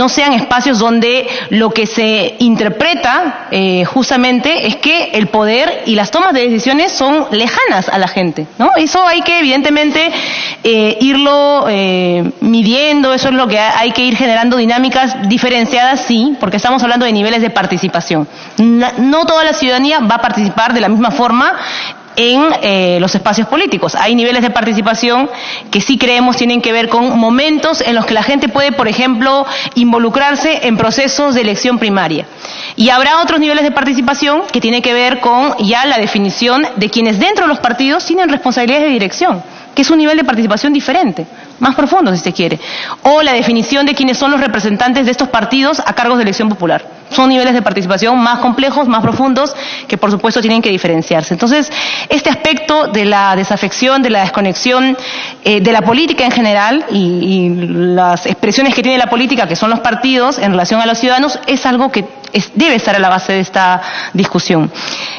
no sean espacios donde lo que se interpreta justamente es que el poder y las tomas de decisiones son lejanas a la gente, ¿no? Eso hay que evidentemente irlo midiendo, eso es lo que hay que ir generando dinámicas diferenciadas, sí, porque estamos hablando de niveles de participación. No toda la ciudadanía va a participar de la misma forma en los espacios políticos. Hay niveles de participación que sí creemos tienen que ver con momentos en los que la gente puede, por ejemplo, involucrarse en procesos de elección primaria. Y habrá otros niveles de participación que tienen que ver con ya la definición de quienes dentro de los partidos tienen responsabilidades de dirección, que es un nivel de participación diferente, más profundo si se quiere, o la definición de quiénes son los representantes de estos partidos a cargos de elección popular. Son niveles de participación más complejos, más profundos, que por supuesto tienen que diferenciarse. Entonces, este aspecto de la desafección, de la desconexión de la política en general y las expresiones que tiene la política, que son los partidos, en relación a los ciudadanos, es algo que debe estar a la base de esta discusión.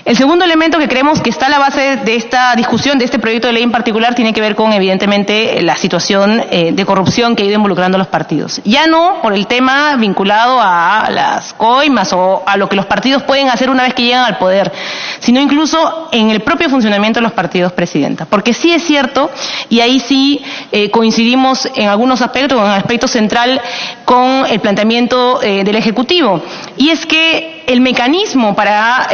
El segundo elemento que creemos que está a la base de esta discusión, de este proyecto de ley en particular, tiene que ver con, evidentemente, la situación de corrupción que ha ido involucrando a los partidos. Ya no por el tema vinculado a las coimas o a lo que los partidos pueden hacer una vez que llegan al poder, sino incluso en el propio funcionamiento de los partidos, Presidenta. Porque sí es cierto, y ahí sí coincidimos en algunos aspectos, en el aspecto central con el planteamiento del Ejecutivo, y es que el mecanismo para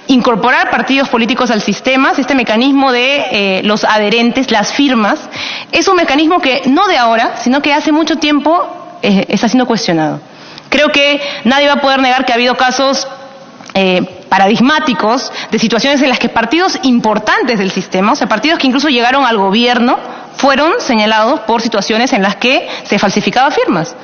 incorporar partidos políticos al sistema, este mecanismo de los adherentes, las firmas, es un mecanismo que no de ahora, sino que hace mucho tiempo está siendo cuestionado. Creo que nadie va a poder negar que ha habido casos paradigmáticos de situaciones en las que partidos importantes del sistema, o sea, partidos que incluso llegaron al gobierno, fueron señalados por situaciones en las que se falsificaban firmas.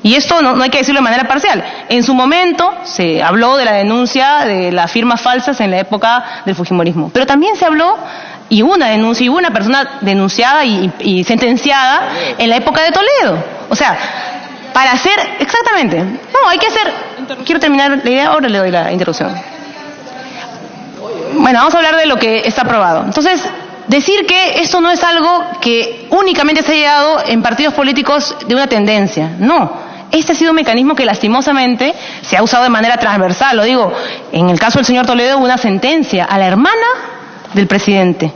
Y esto no hay que decirlo de manera parcial. En su momento se habló de la denuncia de las firmas falsas en la época del fujimorismo. Pero también se habló, y hubo una denuncia, y hubo una persona denunciada y sentenciada en la época de Toledo. O sea, para hacer, exactamente, no, hay que hacer, quiero terminar la idea, ahora le doy la interrupción. Bueno, vamos a hablar de lo que está aprobado. Entonces, decir que esto no es algo que únicamente se haya dado en partidos políticos de una tendencia, no. Este ha sido un mecanismo que lastimosamente se ha usado de manera transversal. Lo digo, en el caso del señor Toledo hubo una sentencia a la hermana del presidente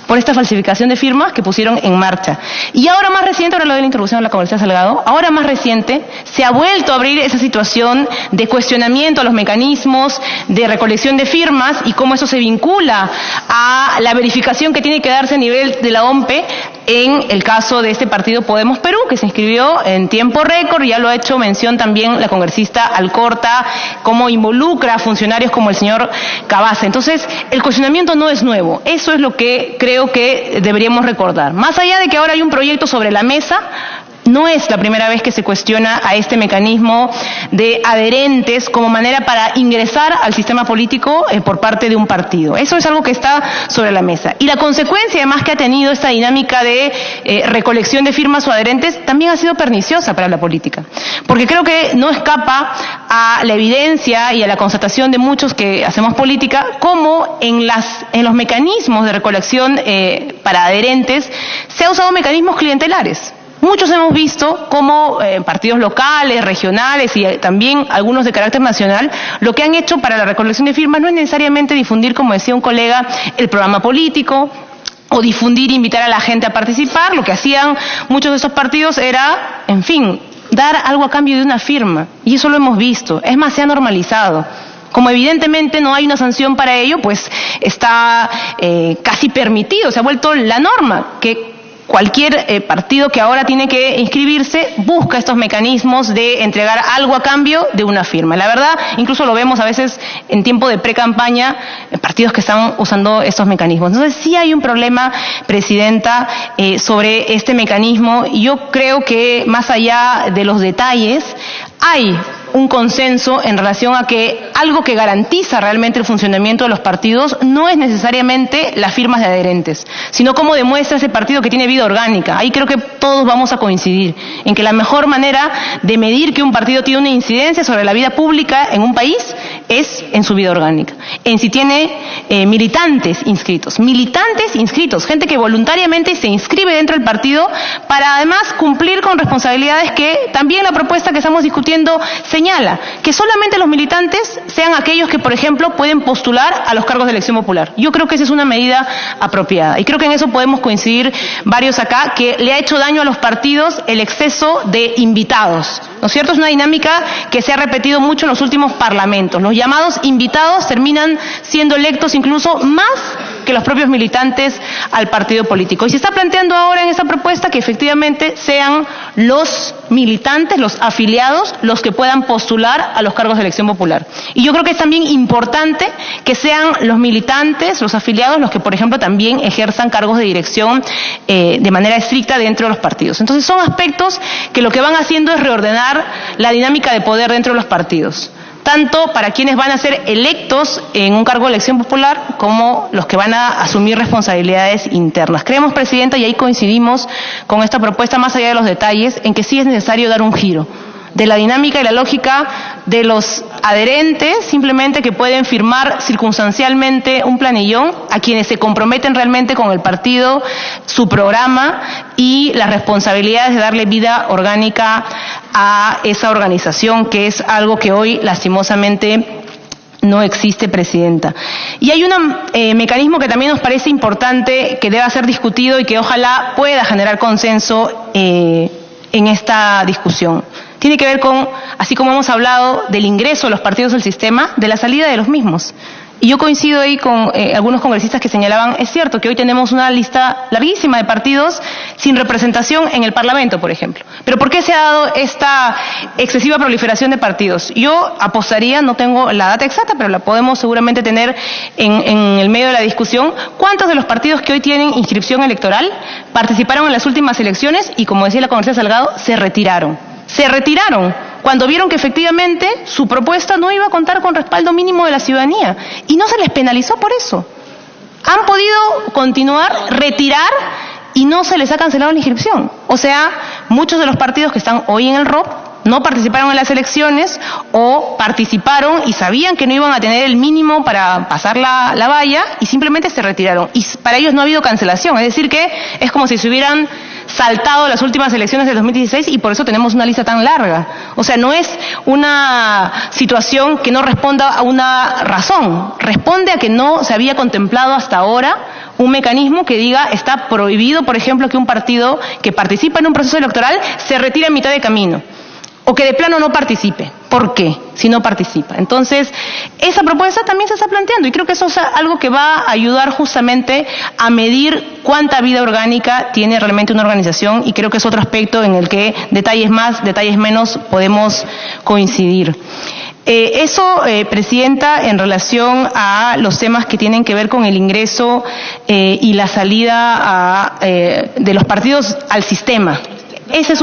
por esta falsificación de firmas que pusieron en marcha. Y ahora más reciente, ahora le doy la introducción a la congresista Salgado, ahora más reciente se ha vuelto a abrir esa situación de cuestionamiento a los mecanismos de recolección de firmas y cómo eso se vincula a la verificación que tiene que darse a nivel de la OMPE en el caso de este partido Podemos Perú, que se inscribió en tiempo récord, ya lo ha hecho mención también la congresista Alcorta, cómo involucra a funcionarios como el señor Cavazza. Entonces, el cuestionamiento no es nuevo, eso es lo que creo que deberíamos recordar. Más allá de que ahora hay un proyecto sobre la mesa, no es la primera vez que se cuestiona a este mecanismo de adherentes como manera para ingresar al sistema político por parte de un partido. Eso es algo que está sobre la mesa. Y la consecuencia, además, que ha tenido esta dinámica de recolección de firmas o adherentes también ha sido perniciosa para la política. Porque creo que no escapa a la evidencia y a la constatación de muchos que hacemos política, cómo en los mecanismos de recolección para adherentes se han usado mecanismos clientelares. Muchos hemos visto cómo partidos locales, regionales y también algunos de carácter nacional, lo que han hecho para la recolección de firmas no es necesariamente difundir, como decía un colega, el programa político o difundir e invitar a la gente a participar. Lo que hacían muchos de esos partidos era, en fin, dar algo a cambio de una firma. Y eso lo hemos visto. Es más, se ha normalizado. Como evidentemente no hay una sanción para ello, pues está casi permitido, se ha vuelto la norma, que cualquier partido que ahora tiene que inscribirse busca estos mecanismos de entregar algo a cambio de una firma. La verdad, incluso lo vemos a veces en tiempo de pre-campaña, partidos que están usando estos mecanismos. Entonces sí hay un problema, Presidenta, sobre este mecanismo, y yo creo que más allá de los detalles, hay un consenso en relación a que algo que garantiza realmente el funcionamiento de los partidos no es necesariamente las firmas de adherentes, sino cómo demuestra ese partido que tiene vida orgánica. Ahí creo que todos vamos a coincidir en que la mejor manera de medir que un partido tiene una incidencia sobre la vida pública en un país es en su vida orgánica, en si tiene militantes inscritos, gente que voluntariamente se inscribe dentro del partido para además cumplir con responsabilidades que también la propuesta que estamos discutiendo señala, que solamente los militantes sean aquellos que, por ejemplo, pueden postular a los cargos de elección popular. Yo creo que esa es una medida apropiada y creo que en eso podemos coincidir varios acá, que le ha hecho daño a los partidos el exceso de invitados, ¿no es cierto? Es una dinámica que se ha repetido mucho en los últimos parlamentos. Los llamados invitados terminan siendo electos incluso más que los propios militantes al partido político. Y se está planteando ahora en esta propuesta que efectivamente sean los militantes, los afiliados, los que puedan postular a los cargos de elección popular. Y yo creo que es también importante que sean los militantes, los afiliados, los que, por ejemplo, también ejerzan cargos de dirección de manera estricta dentro de los partidos. Entonces son aspectos que lo que van haciendo es reordenar la dinámica de poder dentro de los partidos, tanto para quienes van a ser electos en un cargo de elección popular como los que van a asumir responsabilidades internas. Creemos, Presidenta, y ahí coincidimos con esta propuesta, más allá de los detalles, en que sí es necesario dar un giro de la dinámica y la lógica de los adherentes, simplemente que pueden firmar circunstancialmente un planillón, a quienes se comprometen realmente con el partido, su programa y las responsabilidades de darle vida orgánica a esa organización, que es algo que hoy lastimosamente no existe, Presidenta. Y hay un mecanismo que también nos parece importante, que deba ser discutido y que ojalá pueda generar consenso en esta discusión. Tiene que ver con, así como hemos hablado del ingreso de los partidos al sistema, de la salida de los mismos. Y yo coincido ahí con algunos congresistas que señalaban, es cierto que hoy tenemos una lista larguísima de partidos sin representación en el Parlamento, por ejemplo. Pero ¿por qué se ha dado esta excesiva proliferación de partidos? Yo apostaría, no tengo la data exacta, pero la podemos seguramente tener en el medio de la discusión, ¿cuántos de los partidos que hoy tienen inscripción electoral participaron en las últimas elecciones y, como decía la congresista Salgado, se retiraron? Se retiraron cuando vieron que efectivamente su propuesta no iba a contar con respaldo mínimo de la ciudadanía y no se les penalizó por eso. Han podido continuar, retirar y no se les ha cancelado la inscripción. O sea, muchos de los partidos que están hoy en el ROP no participaron en las elecciones o participaron y sabían que no iban a tener el mínimo para pasar la valla y simplemente se retiraron. Y para ellos no ha habido cancelación, es decir que es como si se hubieran saltado las últimas elecciones del 2016 y por eso tenemos una lista tan larga. O sea, no es una situación que no responda a una razón, responde a que no se había contemplado hasta ahora un mecanismo que diga está prohibido, por ejemplo, que un partido que participa en un proceso electoral se retire a mitad de camino o que de plano no participe. ¿Por qué? Si no participa. Entonces, esa propuesta también se está planteando y creo que eso es algo que va a ayudar justamente a medir cuánta vida orgánica tiene realmente una organización y creo que es otro aspecto en el que detalles más, detalles menos podemos coincidir. Eso, Presidenta, en relación a los temas que tienen que ver con el ingreso y la salida de los partidos al sistema. Ese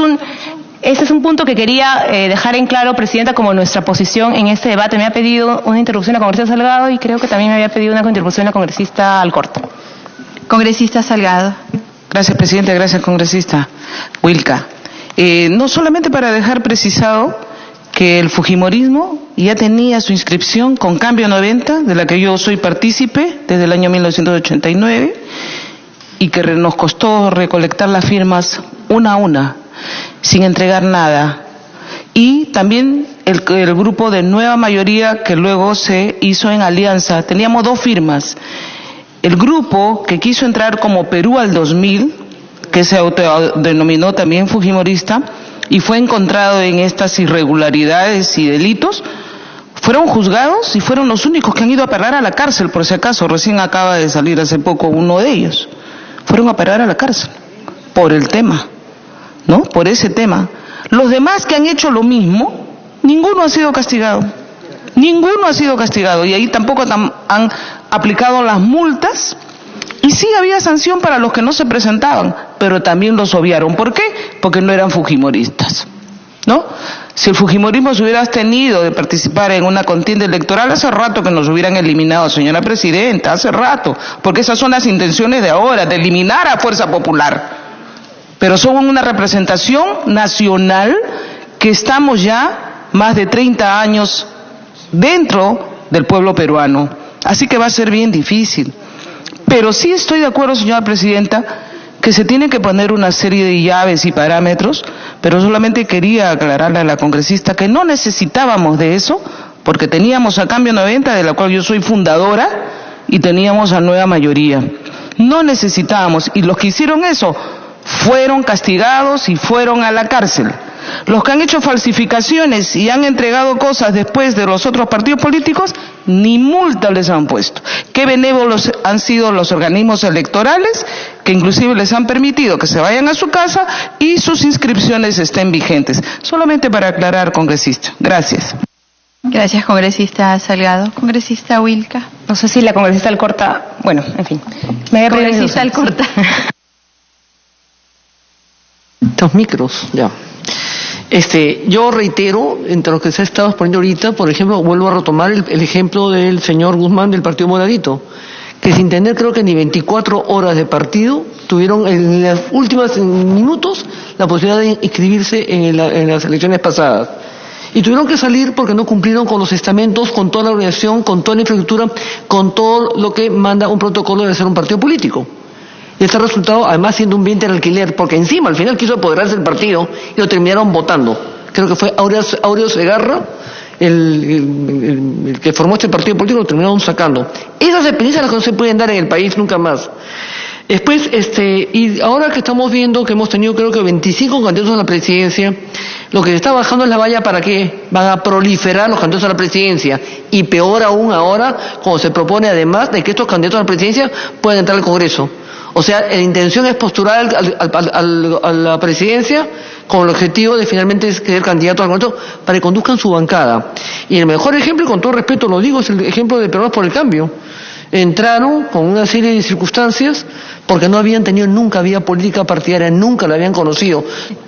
es un punto que quería dejar en claro, Presidenta, como nuestra posición en este debate. Me ha pedido una interrupción la congresista Salgado y creo que también me había pedido una interrupción la congresista Alcorta. Congresista Salgado. Gracias, Presidenta. Gracias, congresista Wilca. No solamente para dejar precisado que el fujimorismo ya tenía su inscripción con Cambio 90, de la que yo soy partícipe desde el año 1989, y que nos costó recolectar las firmas una a una, sin entregar nada. Y también el grupo de Nueva Mayoría que luego se hizo en alianza. Teníamos 2 firmas. El grupo que quiso entrar como Perú al 2000, que se autodenominó también fujimorista, y fue encontrado en estas irregularidades y delitos, fueron juzgados y fueron los únicos que han ido a parar a la cárcel, por si acaso. Recién acaba de salir hace poco uno de ellos. Fueron a parar a la cárcel por el tema, ¿no? Por ese tema. Los demás que han hecho lo mismo, ninguno ha sido castigado. Ninguno ha sido castigado. Y ahí tampoco han aplicado las multas. Y sí había sanción para los que no se presentaban, pero también los obviaron. ¿Por qué? Porque no eran fujimoristas, ¿no? Si el fujimorismo se hubiera abstenido de participar en una contienda electoral, hace rato que nos hubieran eliminado, señora Presidenta, hace rato. Porque esas son las intenciones de ahora, de eliminar a Fuerza Popular. Pero son una representación nacional que estamos ya más de 30 años dentro del pueblo peruano. Así que va a ser bien difícil. Pero sí estoy de acuerdo, señora presidenta, que se tiene que poner una serie de llaves y parámetros, pero solamente quería aclararle a la congresista que no necesitábamos de eso, porque teníamos a Cambio 90, de la cual yo soy fundadora, y teníamos a Nueva Mayoría. No necesitábamos, y los que hicieron eso fueron castigados y fueron a la cárcel. Los que han hecho falsificaciones y han entregado cosas después de los otros partidos políticos, ni multa les han puesto. Qué benévolos han sido los organismos electorales, que inclusive les han permitido que se vayan a su casa y sus inscripciones estén vigentes. Solamente para aclarar, congresista. Gracias. Gracias, congresista Salgado. Congresista Wilca. No sé si la congresista Alcorta, bueno, en fin. Me había pedido Congresista Alcorta. Estos micros, ya. Yo reitero, entre lo que se ha estado exponiendo ahorita, por ejemplo, vuelvo a retomar el ejemplo del señor Guzmán del Partido Moradito, que sin tener creo que ni 24 horas de partido, tuvieron en los últimos minutos la posibilidad de inscribirse en las elecciones pasadas. Y tuvieron que salir porque no cumplieron con los estamentos, con toda la organización, con toda la infraestructura, con todo lo que manda un protocolo de ser un partido político. Y este resultado, además, siendo un vientre de alquiler, porque encima al final quiso apoderarse del partido y lo terminaron votando. Creo que fue Áureo Segarra, el que formó este partido político, lo terminaron sacando. Esas experiencias no se pueden dar en el país nunca más. Después, y ahora que estamos viendo que hemos tenido creo que 25 candidatos a la presidencia, lo que se está bajando es la valla para que van a proliferar los candidatos a la presidencia. Y peor aún ahora, cuando se propone además de que estos candidatos a la presidencia puedan entrar al Congreso. O sea, la intención es postular a la presidencia con el objetivo de finalmente ser candidato al Congreso para que conduzcan su bancada. Y el mejor ejemplo, y con todo respeto lo digo, es el ejemplo de Peruanos por el Cambio. Entraron con una serie de circunstancias porque no habían tenido nunca vía política partidaria, nunca la habían conocido.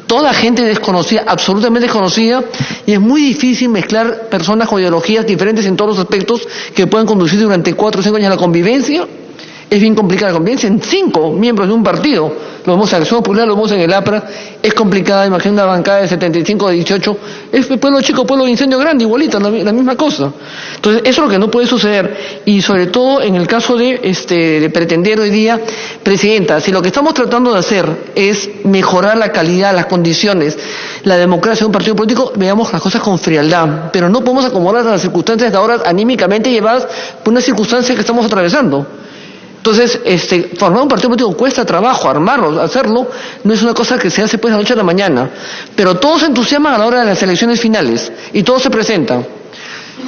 Toda gente desconocida, absolutamente desconocida, y es muy difícil mezclar personas con ideologías diferentes en todos los aspectos que puedan conducir durante 4 o 5 años a la convivencia. Es bien complicada la convivencia en 5 miembros de un partido. Lo vemos en la Acción Popular, lo vemos en el APRA. Es complicada, imagina una bancada de 75 de 18. Es pueblo chico, pueblo de incendio grande, igualito, la misma cosa. Entonces, eso es lo que no puede suceder. Y sobre todo en el caso de pretender hoy día, presidenta, si lo que estamos tratando de hacer es mejorar la calidad, las condiciones, la democracia de un partido político, veamos las cosas con frialdad. Pero no podemos acomodar a las circunstancias de ahora anímicamente llevadas por una circunstancia que estamos atravesando. Entonces, formar un partido político cuesta trabajo, armarlo, hacerlo, no es una cosa que se hace pues de la noche a la mañana. Pero todos se entusiasman a la hora de las elecciones finales y todos se presentan.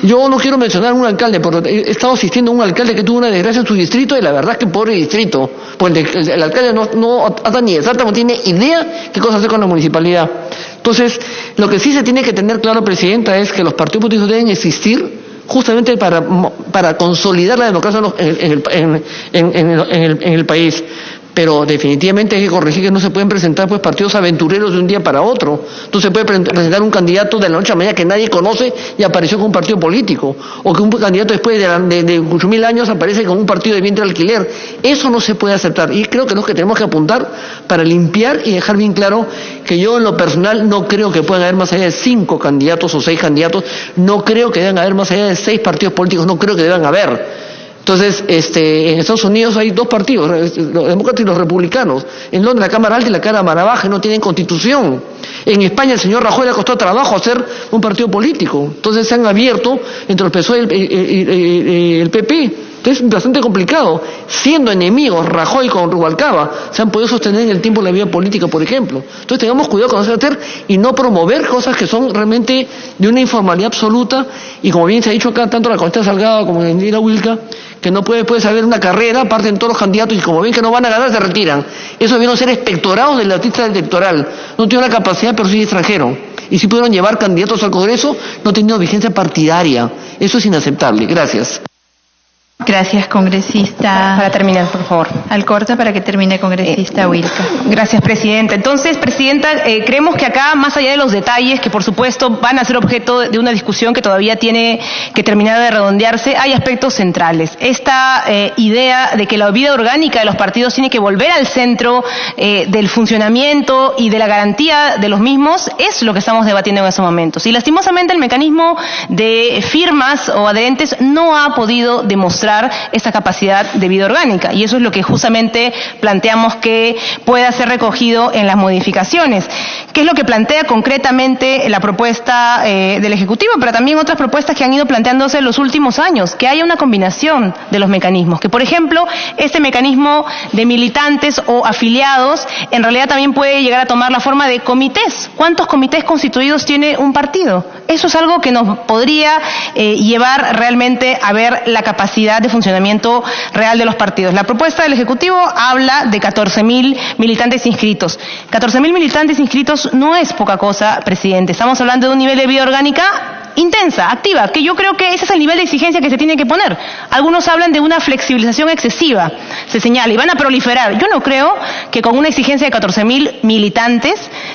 Yo no quiero mencionar un alcalde, porque he estado asistiendo a un alcalde que tuvo una desgracia en su distrito y la verdad es que pobre distrito, porque el alcalde no ata ni de Salta, no tiene idea qué cosa hacer con la municipalidad. Entonces, lo que sí se tiene que tener claro, presidenta, es que los partidos políticos deben existir justamente para consolidar la democracia en el país. Pero definitivamente hay que corregir que no se pueden presentar pues partidos aventureros de un día para otro. No se puede presentar un candidato de la noche a la mañana que nadie conoce y apareció con un partido político, o que un candidato después de 8.000 años aparece con un partido de vientre de alquiler. Eso no se puede aceptar, y creo que es lo que tenemos que apuntar para limpiar y dejar bien claro que yo en lo personal no creo que puedan haber más allá de 5 candidatos o 6 candidatos, no creo que deban haber más allá de 6 partidos políticos, no creo que deban haber. Entonces, en Estados Unidos hay 2 partidos, los demócratas y los republicanos. En Londres la Cámara Alta y la Cámara Baja no tienen constitución. En España el señor Rajoy le costó trabajo hacer un partido político. Entonces se han abierto entre el PSOE y el PP. Entonces es bastante complicado. Siendo enemigos Rajoy con Rubalcaba, se han podido sostener en el tiempo la vida política, por ejemplo. Entonces tengamos cuidado con hacer y no promover cosas que son realmente de una informalidad absoluta. Y como bien se ha dicho acá, tanto la congresista Salgado como la Indira Wilca, que no puede haber una carrera, parten todos los candidatos y como ven que no van a ganar, se retiran. Eso debieron ser espectorados de la lista electoral. No tienen la capacidad, pero sí extranjero. Y sí pudieron llevar candidatos al Congreso, no teniendo vigencia partidaria. Eso es inaceptable. Gracias. Gracias, congresista. Para terminar, por favor. Alcorta, para que termine, congresista Wilca. Gracias, presidenta. Entonces, presidenta, creemos que acá, más allá de los detalles, que por supuesto van a ser objeto de una discusión que todavía tiene que terminar de redondearse, hay aspectos centrales. Esta idea de que la vida orgánica de los partidos tiene que volver al centro del funcionamiento y de la garantía de los mismos es lo que estamos debatiendo en estos momentos. Y lastimosamente el mecanismo de firmas o adherentes no ha podido demostrar controlar esta capacidad de vida orgánica. Y eso es lo que justamente planteamos que pueda ser recogido en las modificaciones. ¿Qué es lo que plantea concretamente la propuesta del Ejecutivo, pero también otras propuestas que han ido planteándose en los últimos años? Que haya una combinación de los mecanismos, que por ejemplo este mecanismo de militantes o afiliados en realidad también puede llegar a tomar la forma de comités. ¿Cuántos comités constituidos tiene un partido? Eso es algo que nos podría llevar realmente a ver la capacidad de funcionamiento real de los partidos. La propuesta del Ejecutivo habla de 14.000 militantes inscritos. 14.000 militantes inscritos no es poca cosa, presidente. Estamos hablando de un nivel de vida orgánica intensa, activa, que yo creo que ese es el nivel de exigencia que se tiene que poner. Algunos hablan de una flexibilización excesiva, se señala, y van a proliferar. Yo no creo que con una exigencia de 14.000 militantes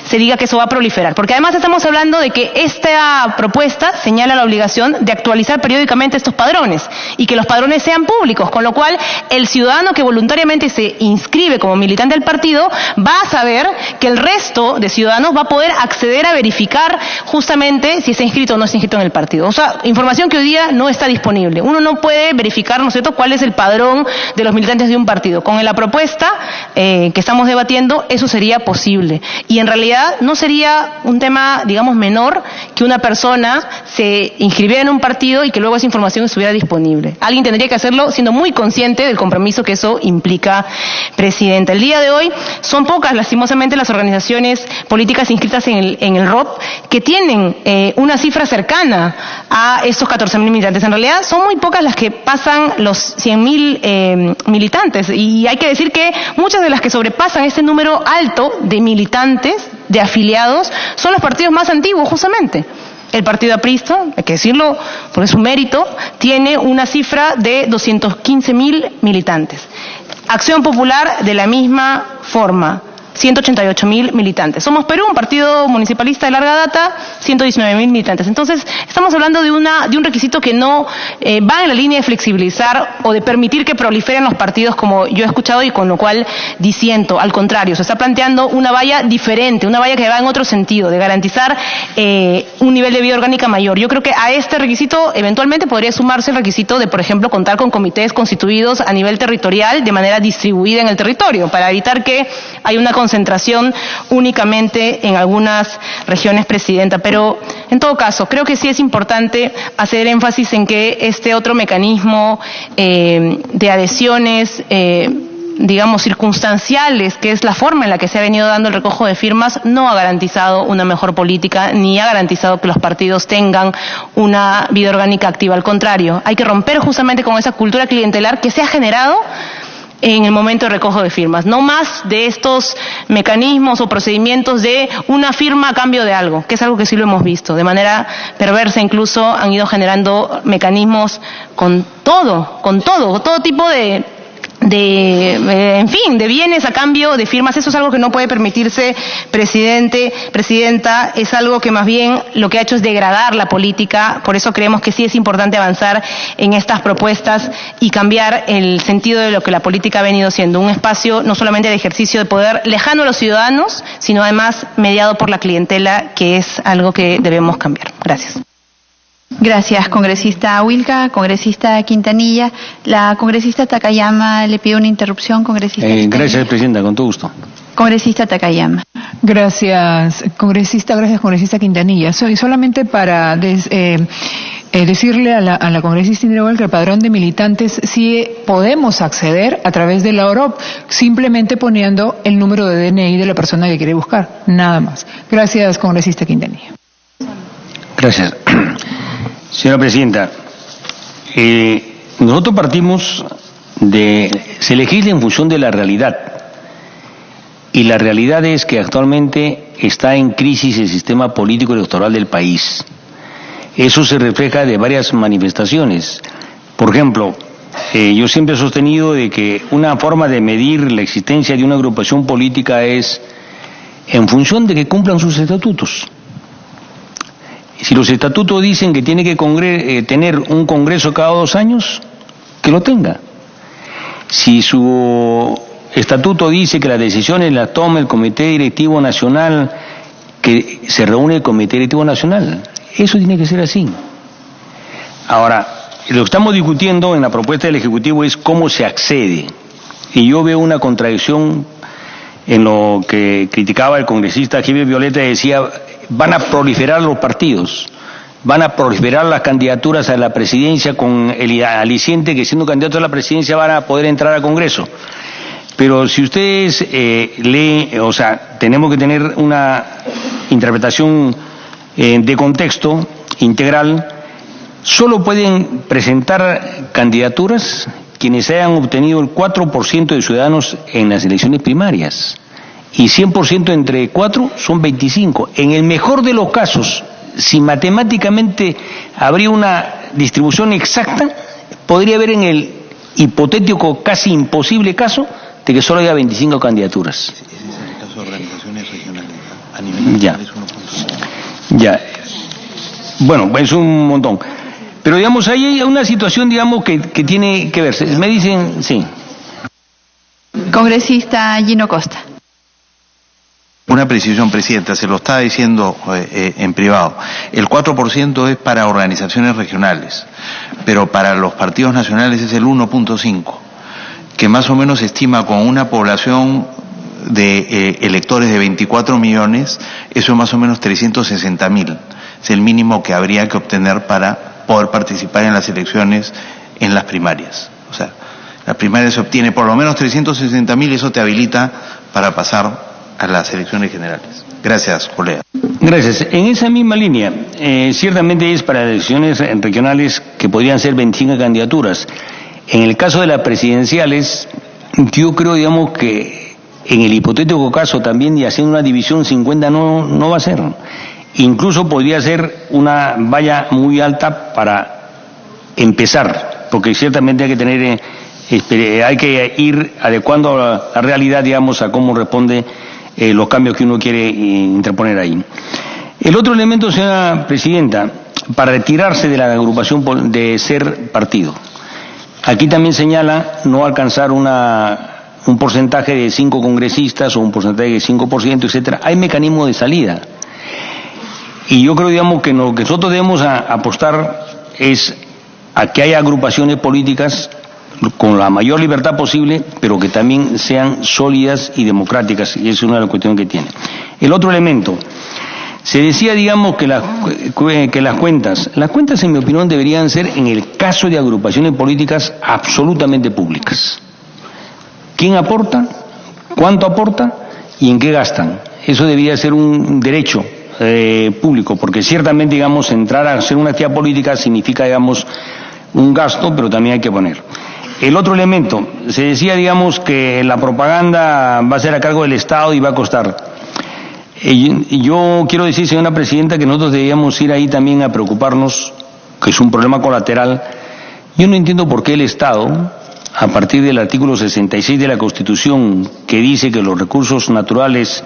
se diga que eso va a proliferar, porque además estamos hablando de que esta propuesta señala la obligación de actualizar periódicamente estos padrones y que los padrones sean públicos, con lo cual el ciudadano que voluntariamente se inscribe como militante del partido va a saber que el resto de ciudadanos va a poder acceder a verificar justamente si está inscrito o no está inscrito en el partido. O sea, información que hoy día no está disponible. Uno no puede verificar, ¿no es cierto?, cuál es el padrón de los militantes de un partido. Con la propuesta que estamos debatiendo, eso sería posible. Y en realidad no sería un tema, digamos, menor que una persona se inscribiera en un partido y que luego esa información estuviera disponible. Alguien tendría que hacerlo siendo muy consciente del compromiso que eso implica, presidente. El día de hoy son pocas, lastimosamente, las organizaciones políticas inscritas en el ROP que tienen una cifra cercana a estos 14.000 militantes. En realidad son muy pocas las que pasan los 100.000 militantes, y hay que decir que muchas de las que sobrepasan este número alto de militantes, de afiliados, son los partidos más antiguos justamente. El partido aprista, hay que decirlo porque es un mérito, tiene una cifra de 215.000 militantes. Acción Popular de la misma forma, 188.000 militantes. Somos Perú, un partido municipalista de larga data, 119.000 militantes. Entonces, estamos hablando de un requisito que no va en la línea de flexibilizar o de permitir que proliferen los partidos, como yo he escuchado, y con lo cual disiento. Al contrario, se está planteando una valla diferente, una valla que va en otro sentido, de garantizar un nivel de vida orgánica mayor. Yo creo que a este requisito eventualmente podría sumarse el requisito de, por ejemplo, contar con comités constituidos a nivel territorial de manera distribuida en el territorio, para evitar que haya una concentración únicamente en algunas regiones, presidenta. Pero, en todo caso, creo que sí es importante hacer énfasis en que este otro mecanismo de adhesiones, digamos, circunstanciales, que es la forma en la que se ha venido dando el recojo de firmas, no ha garantizado una mejor política, ni ha garantizado que los partidos tengan una vida orgánica activa. Al contrario, hay que romper justamente con esa cultura clientelar que se ha generado en el momento de recojo de firmas. No más de estos mecanismos o procedimientos de una firma a cambio de algo, que es algo que sí lo hemos visto. De manera perversa incluso han ido generando mecanismos con todo tipo de bienes a cambio de firmas. Eso es algo que no puede permitirse, presidente, presidenta. Es algo que más bien lo que ha hecho es degradar la política. Por eso creemos que sí es importante avanzar en estas propuestas y cambiar el sentido de lo que la política ha venido siendo. Un espacio no solamente de ejercicio de poder lejano a los ciudadanos, sino además mediado por la clientela, que es algo que debemos cambiar. Gracias. Gracias, congresista Wilca. Congresista Quintanilla. La congresista Takayama le pide una interrupción, congresista. Gracias, presidenta, con todo gusto. Congresista Takayama. Gracias, congresista Quintanilla. Solamente para decirle a la congresista Indira que el padrón de militantes sí podemos acceder a través de la OROP, simplemente poniendo el número de DNI de la persona que quiere buscar, nada más. Gracias, congresista Quintanilla. Gracias. Señora presidenta, nosotros partimos se legisla en función de la realidad, y la realidad es que actualmente está en crisis el sistema político electoral del país. Eso se refleja de varias manifestaciones. Por ejemplo, yo siempre he sostenido de que una forma de medir la existencia de una agrupación política es en función de que cumplan sus estatutos. Si los estatutos dicen que tiene que tener un congreso cada 2 años, que lo tenga. Si su estatuto dice que las decisiones las toma el Comité Directivo Nacional, que se reúne el Comité Directivo Nacional. Eso tiene que ser así. Ahora, lo que estamos discutiendo en la propuesta del Ejecutivo es cómo se accede. Y yo veo una contradicción en lo que criticaba el congresista Javier Violeta, decía, van a proliferar los partidos, van a proliferar las candidaturas a la presidencia con el aliciente que siendo candidatos a la presidencia van a poder entrar al Congreso. Pero si ustedes leen, o sea, tenemos que tener una interpretación de contexto integral, solo pueden presentar candidaturas quienes hayan obtenido el 4% de ciudadanos en las elecciones primarias. Y 100% entre 4 son 25. En el mejor de los casos, si matemáticamente habría una distribución exacta, podría haber en el hipotético, casi imposible caso, de que solo haya 25 candidaturas. Ese es el caso de organizaciones regionales. A nivel nacional es 1.5. Ya. Bueno, es un montón. Pero digamos, ahí hay una situación, digamos, que tiene que verse. Me dicen, sí. Congresista Gino Costa. Una precisión, Presidenta, se lo estaba diciendo en privado. El 4% es para organizaciones regionales, pero para los partidos nacionales es el 1.5%, que más o menos se estima con una población de electores de 24 millones, eso es más o menos 360.000. Es el mínimo que habría que obtener para poder participar en las elecciones en las primarias. O sea, las primarias se obtiene por lo menos 360.000 y eso te habilita para pasar a las elecciones generales. Gracias, colega. Gracias. En esa misma línea, ciertamente es para elecciones regionales que podrían ser 25 candidaturas. En el caso de las presidenciales, yo creo, digamos, que en el hipotético caso también, y haciendo una división 50 no va a ser. Incluso podría ser una valla muy alta para empezar, porque ciertamente hay que tener, hay que ir adecuando la realidad, digamos, a cómo responde los cambios que uno quiere interponer ahí. El otro elemento, señora Presidenta, para retirarse de la agrupación de ser partido. Aquí también señala no alcanzar un porcentaje de 5 congresistas o un porcentaje de 5%, etcétera. Hay mecanismos de salida. Y yo creo, digamos, que lo que nosotros debemos apostar es a que haya agrupaciones políticas con la mayor libertad posible, pero que también sean sólidas y democráticas, y esa es una de las cuestiones que tiene. El otro elemento, se decía, digamos, que las cuentas en mi opinión deberían ser, en el caso de agrupaciones políticas, absolutamente públicas. ¿Quién aporta? ¿Cuánto aporta? ¿Y en qué gastan? Eso debería ser un derecho público, porque ciertamente, digamos, entrar a hacer una actividad política significa, digamos, un gasto, pero también hay que poner. El otro elemento, se decía, digamos, que la propaganda va a ser a cargo del Estado y va a costar. Yo quiero decir, señora Presidenta, que nosotros deberíamos ir ahí también a preocuparnos, que es un problema colateral. Yo no entiendo por qué el Estado, a partir del artículo 66 de la Constitución, que dice que los recursos naturales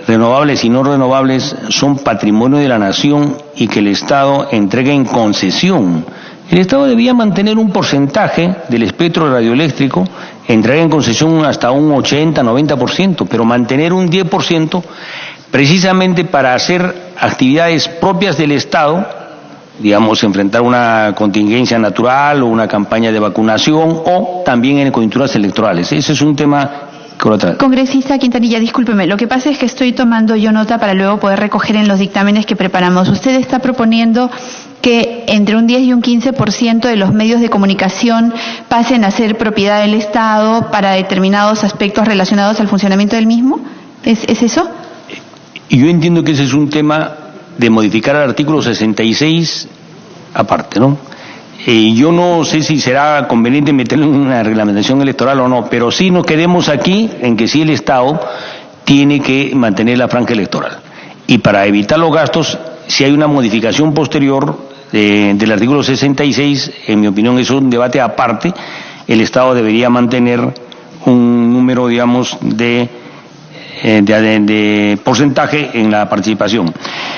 renovables y no renovables son patrimonio de la nación y que el Estado entrega en concesión. El Estado debía mantener un porcentaje del espectro radioeléctrico, entregar en concesión hasta un 80-90%, pero mantener un 10% precisamente para hacer actividades propias del Estado, digamos, enfrentar una contingencia natural o una campaña de vacunación o también en coyunturas electorales. Ese es un tema. Congresista Quintanilla, discúlpeme, lo que pasa es que estoy tomando yo nota para luego poder recoger en los dictámenes que preparamos. Usted está proponiendo que entre un 10 y un 15% de los medios de comunicación pasen a ser propiedad del Estado para determinados aspectos relacionados al funcionamiento del mismo. ¿Es eso? Yo entiendo que ese es un tema de modificar el artículo 66 aparte, ¿no? Yo no sé si será conveniente meterle una reglamentación electoral o no, pero sí nos quedemos aquí en que sí el Estado tiene que mantener la franja electoral. Y para evitar los gastos, si hay una modificación posterior del artículo 66, en mi opinión es un debate aparte, el Estado debería mantener un número, digamos, de porcentaje en la participación.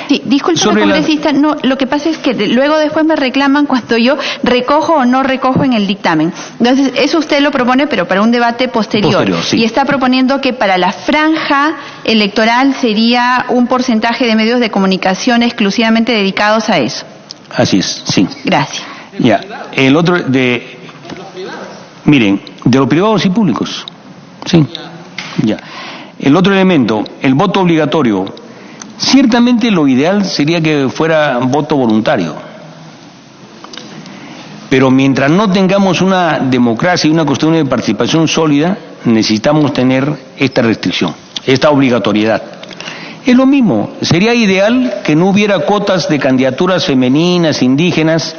Sí, disculpe, congresista, no, lo que pasa es que luego después me reclaman cuando yo recojo o no recojo en el dictamen. Entonces, eso usted lo propone, pero para un debate posterior. Sí. Y está proponiendo que para la franja electoral sería un porcentaje de medios de comunicación exclusivamente dedicados a eso. Así es, sí. Gracias. Ya. El otro miren, de los privados y públicos. Sí. Ya. El otro elemento, el voto obligatorio. Ciertamente lo ideal sería que fuera voto voluntario. Pero mientras no tengamos una democracia y una cuestión de participación sólida, necesitamos tener esta restricción, esta obligatoriedad. Es lo mismo, sería ideal que no hubiera cuotas de candidaturas femeninas, indígenas,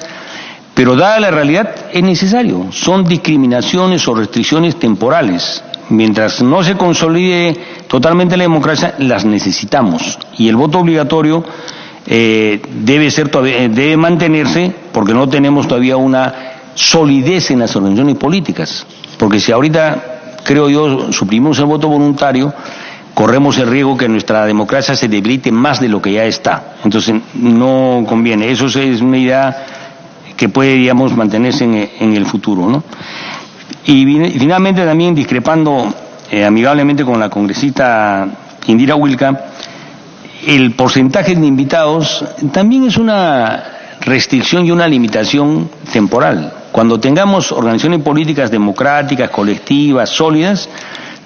pero dada la realidad es necesario. Son discriminaciones o restricciones temporales. Mientras no se consolide totalmente la democracia, las necesitamos. Y el voto obligatorio debe mantenerse, porque no tenemos todavía una solidez en las organizaciones políticas. Porque si ahorita, creo yo, suprimimos el voto voluntario, corremos el riesgo que nuestra democracia se debilite más de lo que ya está. Entonces no conviene. Eso es una idea que puede, digamos, mantenerse en el futuro, ¿no? Y finalmente, también discrepando amigablemente con la congresista Indira Wilca, el porcentaje de invitados también es una restricción y una limitación temporal. Cuando tengamos organizaciones políticas democráticas, colectivas, sólidas,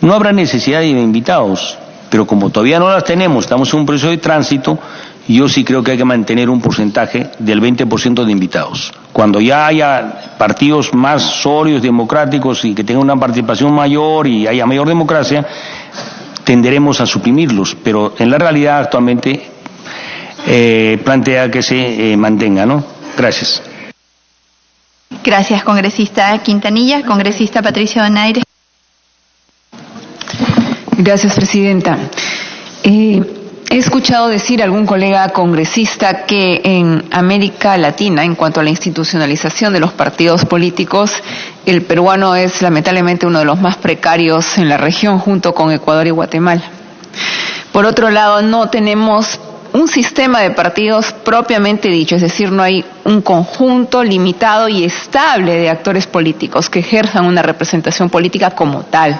no habrá necesidad de invitados, pero como todavía no las tenemos, estamos en un proceso de tránsito, yo sí creo que hay que mantener un porcentaje del 20% de invitados. Cuando ya haya partidos más sólidos, democráticos y que tengan una participación mayor y haya mayor democracia, tenderemos a suprimirlos, pero en la realidad actualmente plantea que se mantenga, ¿no? Gracias. Gracias, congresista Quintanilla. Congresista Patricia Donaire. Gracias, presidenta. He escuchado decir a algún colega congresista que en América Latina, en cuanto a la institucionalización de los partidos políticos, el peruano es lamentablemente uno de los más precarios en la región, junto con Ecuador y Guatemala. Por otro lado, no tenemos un sistema de partidos propiamente dicho, es decir, no hay un conjunto limitado y estable de actores políticos que ejerzan una representación política como tal.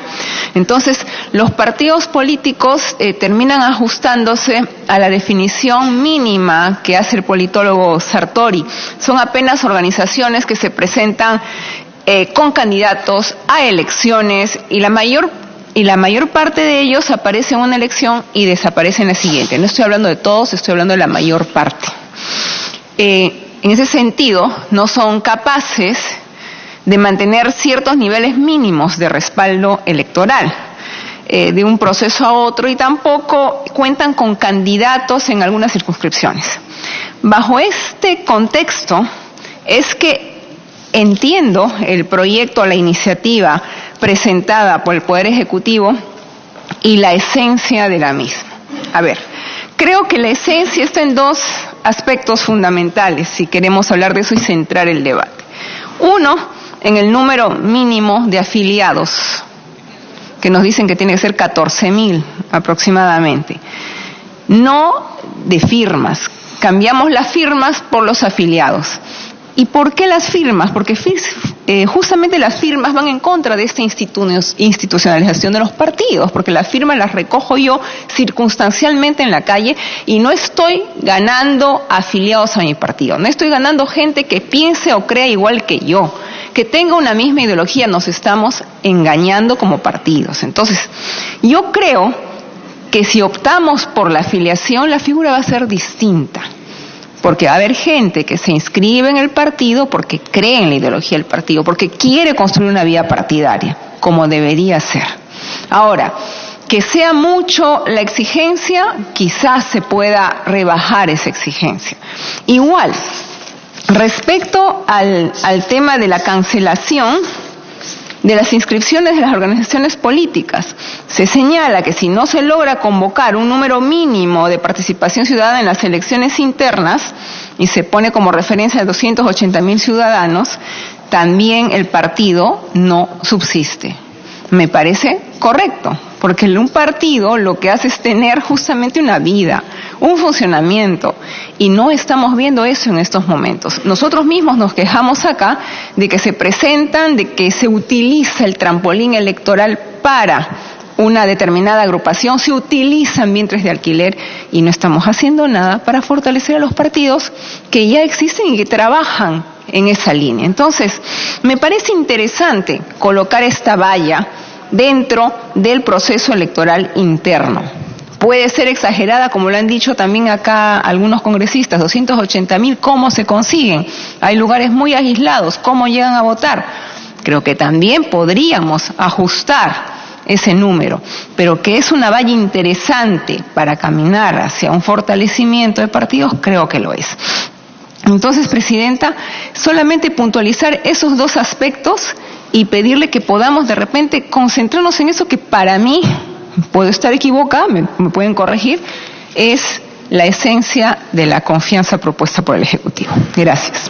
Entonces, los partidos políticos terminan ajustándose a la definición mínima que hace el politólogo Sartori. Son apenas organizaciones que se presentan con candidatos a elecciones y la mayor parte de ellos aparece en una elección y desaparece en la siguiente. No estoy hablando de todos, estoy hablando de la mayor parte. En ese sentido, no son capaces de mantener ciertos niveles mínimos de respaldo electoral de un proceso a otro y tampoco cuentan con candidatos en algunas circunscripciones. Bajo este contexto es que entiendo el proyecto, la iniciativa presentada por el Poder Ejecutivo y la esencia de la misma. A ver, creo que la esencia está en dos aspectos fundamentales, si queremos hablar de eso y centrar el debate. Uno, en el número mínimo de afiliados, que nos dicen que tiene que ser 14.000 aproximadamente. No de firmas, cambiamos las firmas por los afiliados. ¿Y por qué las firmas? Porque justamente las firmas van en contra de esta institucionalización de los partidos, porque las firmas las recojo yo circunstancialmente en la calle y no estoy ganando afiliados a mi partido, no estoy ganando gente que piense o crea igual que yo, que tenga una misma ideología. Nos estamos engañando como partidos. Entonces, yo creo que si optamos por la afiliación, la figura va a ser distinta. Porque va a haber gente que se inscribe en el partido porque cree en la ideología del partido, porque quiere construir una vía partidaria, como debería ser. Ahora, que sea mucho la exigencia, quizás se pueda rebajar esa exigencia. Igual, respecto al tema de la cancelación de las inscripciones de las organizaciones políticas, se señala que si no se logra convocar un número mínimo de participación ciudadana en las elecciones internas, y se pone como referencia a 280.000 ciudadanos, también el partido no subsiste. Me parece correcto, porque un partido lo que hace es tener justamente una vida, un funcionamiento, y no estamos viendo eso en estos momentos. Nosotros mismos nos quejamos acá de que se presentan, de que se utiliza el trampolín electoral para una determinada agrupación, se utilizan vientres de alquiler y no estamos haciendo nada para fortalecer a los partidos que ya existen y que trabajan en esa línea. Entonces, me parece interesante colocar esta valla dentro del proceso electoral interno. Puede ser exagerada, como lo han dicho también acá algunos congresistas, 280.000, ¿cómo se consiguen? Hay lugares muy aislados, ¿cómo llegan a votar? Creo que también podríamos ajustar ese número, pero que es una valla interesante para caminar hacia un fortalecimiento de partidos, creo que lo es. Entonces, Presidenta, solamente puntualizar esos dos aspectos y pedirle que podamos de repente concentrarnos en eso que para mí, puedo estar equivocada, me pueden corregir, es la esencia de la confianza propuesta por el Ejecutivo. Gracias.